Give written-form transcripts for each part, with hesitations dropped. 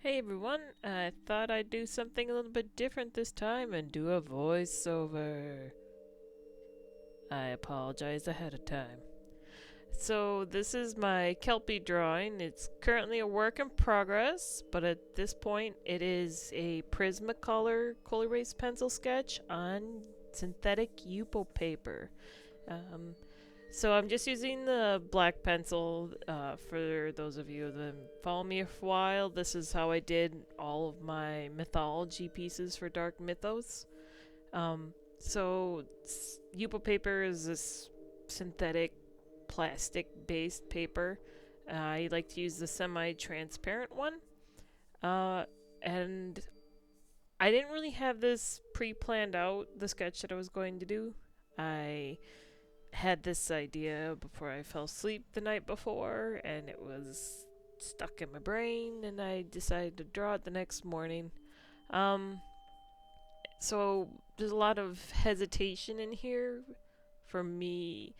Hey everyone, I thought I'd do something a little bit different this time and do a voiceover. I apologize ahead of time. So, this is my Kelpie drawing. It's currently a work in progress, but at this point, it is a Prismacolor Cool Erase pencil sketch on synthetic yupo paper. Um, So I'm just using the black pencil for those of you that follow me for a while. This is how I did all of my mythology pieces for Dark Mythos. Um, Yupo paper is this synthetic plastic-based paper. I like to use the semi-transparent one. Uh, and I didn't really have this pre-planned out, the sketch that I was going to do. I had this idea before I fell asleep the night before, and it was stuck in my brain, and I decided to draw it the next morning. Um, so there's a lot of hesitation in here for me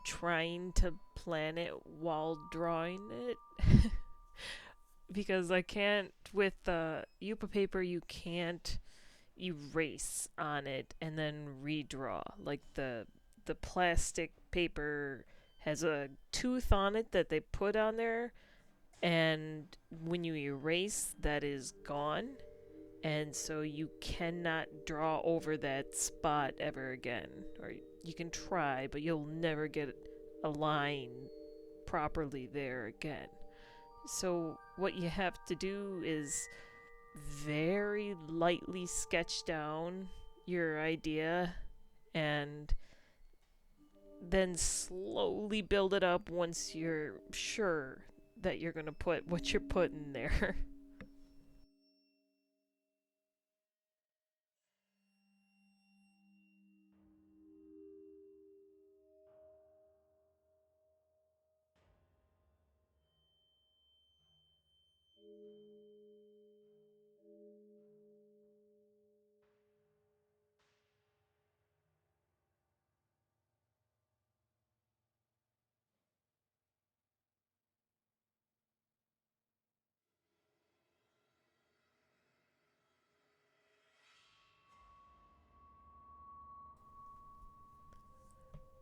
trying to plan it while drawing it. Because I can't, with Yupa paper, you can't erase on it and then redraw. Like the plastic paper has a tooth on it that they put on there, and when you erase, that is gone, and so you cannot draw over that spot ever again. Or you can try, but you'll never get a line properly there again. So what you have to do is very lightly sketch down your idea and then slowly build it up once you're sure that you're going to put what you're putting there.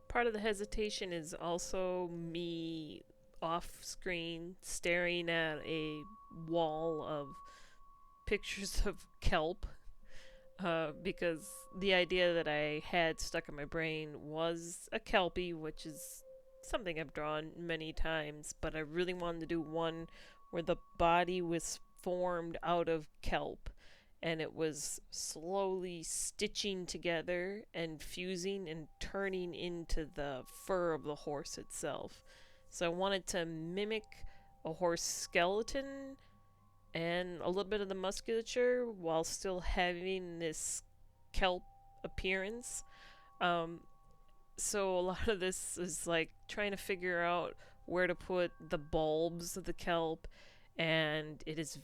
Part of the hesitation is also me off screen staring at a wall of pictures of kelp, because the idea that I had stuck in my brain was a kelpie, which is something I've drawn many times, but I really wanted to do one where the body was formed out of kelp and it was slowly stitching together and fusing and turning into the fur of the horse itself. So I wanted to mimic a horse skeleton and a little bit of the musculature while still having this kelp appearance. Um, so a lot of this is like trying to figure out where to put the bulbs of the kelp, and it is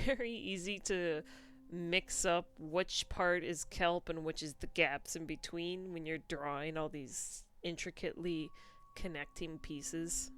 very easy to mix up which part is kelp and which is the gaps in between when you're drawing all these intricately connecting pieces.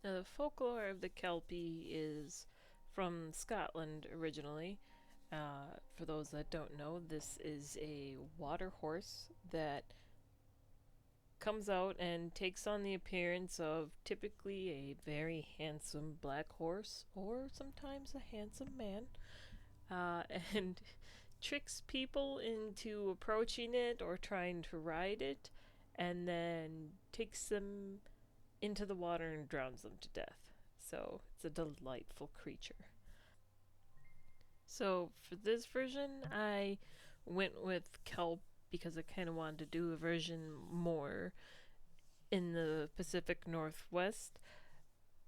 Now, the folklore of the Kelpie is from Scotland originally. For those that don't know, this is a water horse that comes out and takes on the appearance of typically a very handsome black horse or sometimes a handsome man, uh, and tricks people into approaching it or trying to ride it, and then takes them into the water and drowns them to death. So it's a delightful creature. So for this version, I went with kelp because I kind of wanted to do a version more in the Pacific Northwest,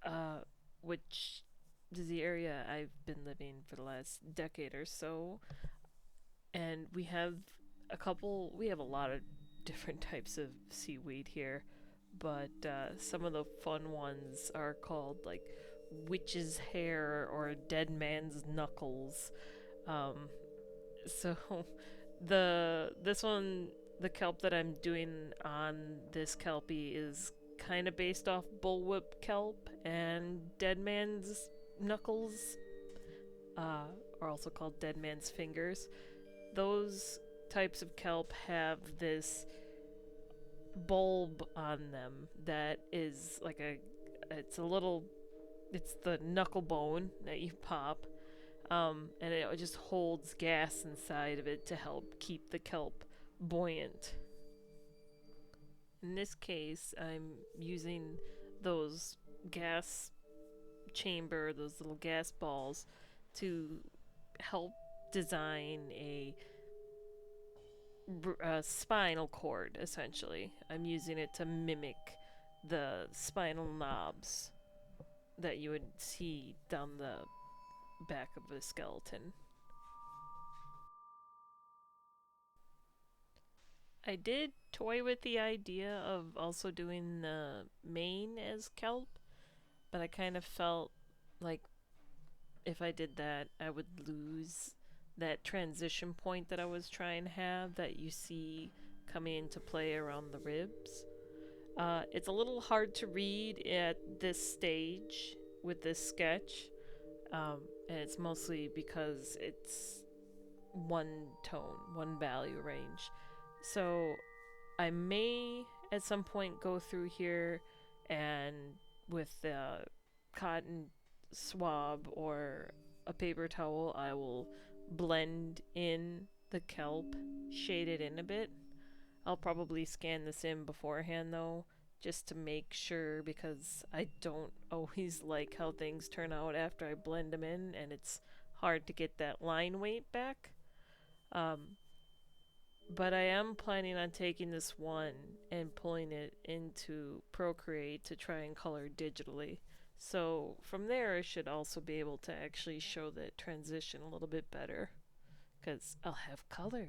uh, which is the area I've been living for the last decade or so. And we have a lot of different types of seaweed here, but some of the fun ones are called like witch's hair or dead man's knuckles. Um, so this one, the kelp that I'm doing on this kelpie is kind of based off bullwhip kelp, and dead man's knuckles uh, are also called dead man's fingers. Those types of kelp have this bulb on them that is like it's a little, it's the knuckle bone that you pop, and it just holds gas inside of it to help keep the kelp buoyant. In this case, I'm using those gas those little gas balls, to help design a spinal cord, essentially. I'm using it to mimic the spinal knobs that you would see down the back of a skeleton. I did toy with the idea of also doing the mane as kelp, but I kind of felt like if I did that, I would lose that transition point that I was trying to have that you see coming into play around the ribs. It's a little hard to read at this stage with this sketch, and it's mostly because it's one tone, one value range. So I may at some point go through here and with the cotton swab or a paper towel, I will blend in the kelp, shade it in a bit. I'll probably scan this in beforehand though, just to make sure, because I don't always like how things turn out after I blend them in, and it's hard to get that line weight back. Um, but I am planning on taking this one and pulling it into Procreate to try and color digitally. So from there, I should also be able to actually show the transition a little bit better because I'll have color.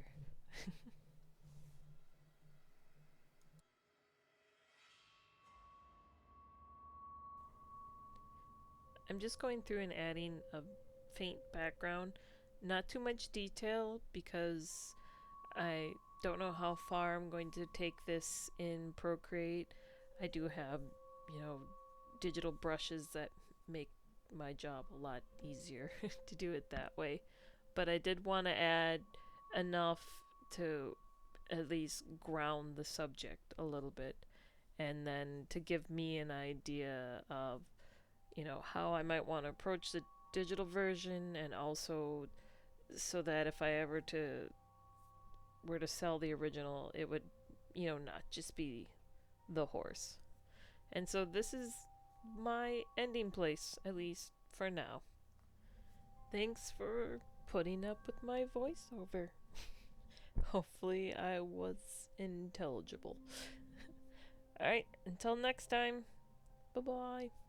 I'm just going through and adding a faint background, not too much detail because I don't know how far I'm going to take this in Procreate. I do have, you know, digital brushes that make my job a lot easier to do it that way. But I did want to add enough to at least ground the subject a little bit, and then to give me an idea of, how I might want to approach the digital version, and also so that if I ever to were to sell the original, it would, not just be the horse. And so this is my ending place, at least for now. Thanks for putting up with my voiceover. Hopefully, I was intelligible. Alright, until next time, bye bye.